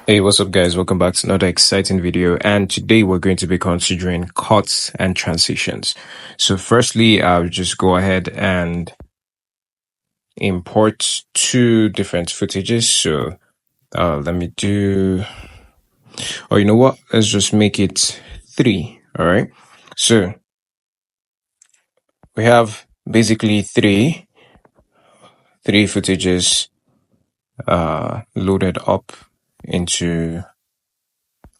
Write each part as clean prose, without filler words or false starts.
Hey, what's up guys? Welcome back to another exciting video, and today we're going to be considering cuts and transitions. So firstly, I'll just go ahead and import two different footages. So let me do, oh, you know what? Let's just make it three. All right. So we have basically three footages loaded up into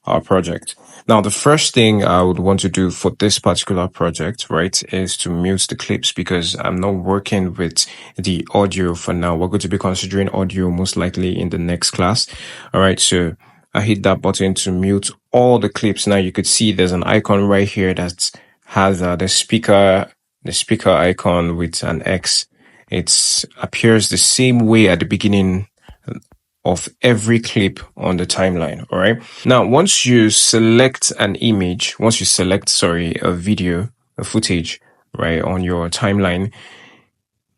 our project. Now, the first thing I would want to do for this particular project, right, is to mute the clips because I'm not working with the audio for now. We're going to be considering audio most likely in the next class. All right, so I hit that button to mute all the clips. Now you could see there's an icon right here that has the speaker icon with an X. It appears the same way at the beginning of every clip on the timeline. All right. Now, once you select a video, a footage, right, on your timeline,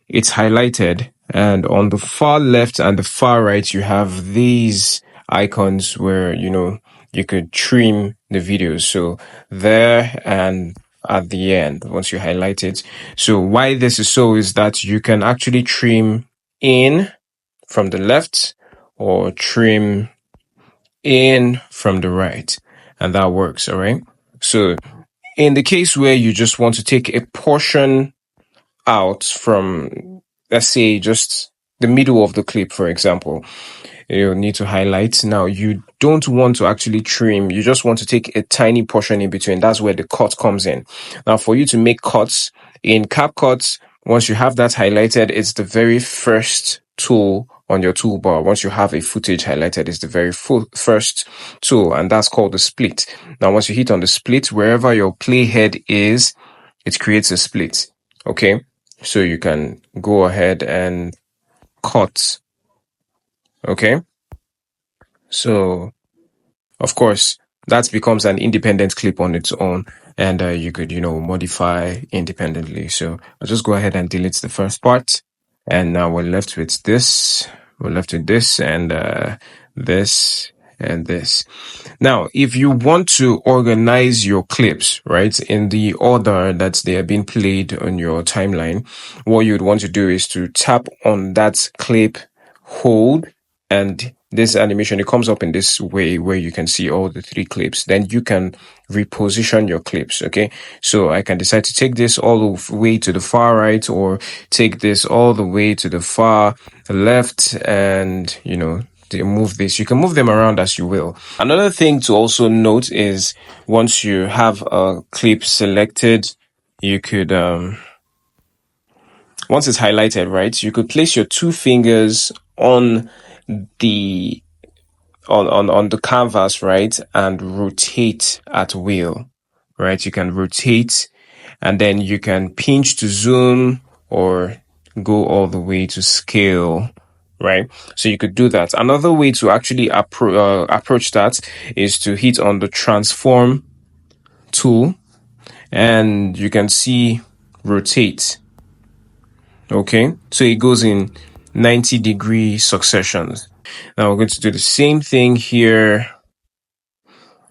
it's highlighted. And on the far left and the far right, you have these icons where, you could trim the videos. So there and at the end, once you highlight it. So why this is so is that you can actually trim in from the left or trim in from the right, and that works. All right. So in the case where you just want to take a portion out from, let's say, just the middle of the clip, for example, you need to highlight. Now, you don't want to actually trim. You just want to take a tiny portion in between. That's where the cut comes in. Now, for you to make cuts in CapCut, once you have that highlighted, it's the very first tool on your toolbar. Once you have a footage highlighted, it's the very first tool, and that's called the split. Now, once you hit on the split, wherever your playhead is, it creates a split. Okay, so you can go ahead and cut. Okay, so of course that becomes an independent clip on its own, and you could modify independently. So I'll just go ahead and delete the first part, and now we're left with this. We're left with this and this and this. Now, if you want to organize your clips, right, in the order that they are being played on your timeline, what you'd want to do is to tap on that clip, hold, and this animation, it comes up in this way where you can see all the three clips. Then you can reposition your clips. Okay, so I can decide to take this all the way to the far right, or take this all the way to the far left, and to move this. You can move them around as you will. Another thing to also note is once you have a clip selected, you could once it's highlighted, right, you could place your two fingers on the canvas, right, and rotate at will, right? You can rotate, and then you can pinch to zoom or go all the way to scale, right? So you could do that. Another way to actually approach that is to hit on the transform tool, and you can see rotate. Okay, so it goes in 90-degree successions. Now we're going to do the same thing here.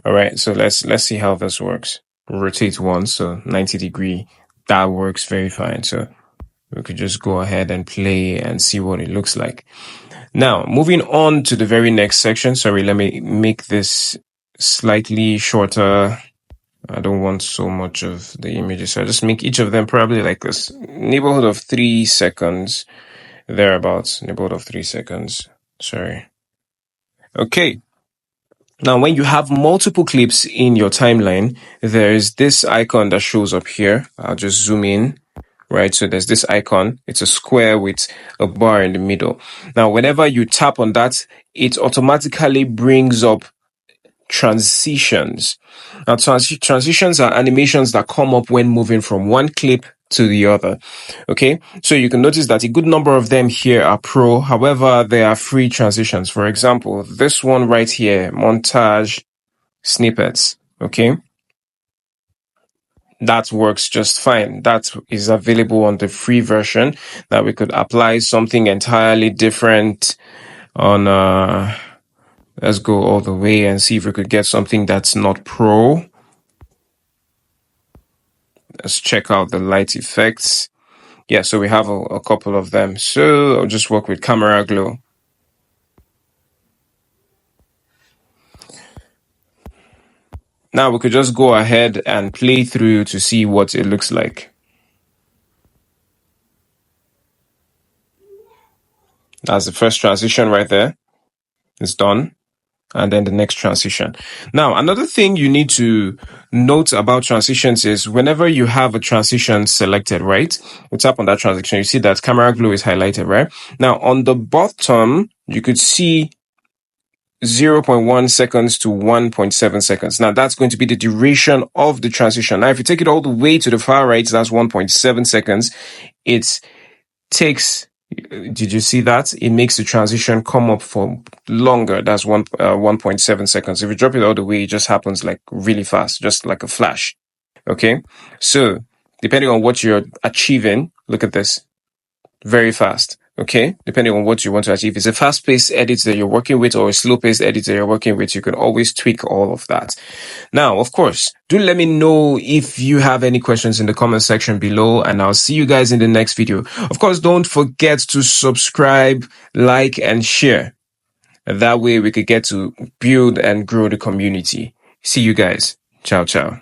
All right, so let's see how this works. Rotate once, so 90-degree. That works very fine. So we could just go ahead and play and see what it looks like. Now, moving on to the very next section. Sorry, let me make this slightly shorter. I don't want so much of the images, so I just make each of them probably like this, neighborhood of 3 seconds, thereabouts, neighborhood of 3 seconds. Sorry. Okay. Now, when you have multiple clips in your timeline, there's this icon that shows up here. I'll just zoom in, right? So there's this icon. It's a square with a bar in the middle. Now, whenever you tap on that, it automatically brings up transitions. Now, transitions are animations that come up when moving from one clip to the other. Okay, so you can notice that a good number of them here are pro. However, there are free transitions. For example, this one right here, montage snippets. Okay, that works just fine. That is available on the free version. That we could apply something entirely different on Let's go all the way and see if we could get something that's not pro. Let's check out the light effects. Yeah, so we have a couple of them. So I'll just work with camera glow. Now we could just go ahead and play through to see what it looks like. That's the first transition right there. It's done. And then the next transition. Now, another thing you need to note about transitions is whenever you have a transition selected, right? You tap on that transition, you see that camera glow is highlighted, right? Now, on the bottom, you could see 0.1 seconds to 1.7 seconds. Now, that's going to be the duration of the transition. Now, if you take it all the way to the far right, that's 1.7 seconds. It takes, did you see that? It makes the transition come up for longer. That's 1.7 seconds. If you drop it all the way, it just happens like really fast, just like a flash. Okay. So depending on what you're achieving, look at this. Very fast. Okay. Depending on what you want to achieve. If it's a fast paced edit that you're working with or a slow paced edit that you're working with, you can always tweak all of that. Now, of course, do let me know if you have any questions in the comment section below, and I'll see you guys in the next video. Of course, don't forget to subscribe, like, and share. That way we could get to build and grow the community. See you guys. Ciao, ciao.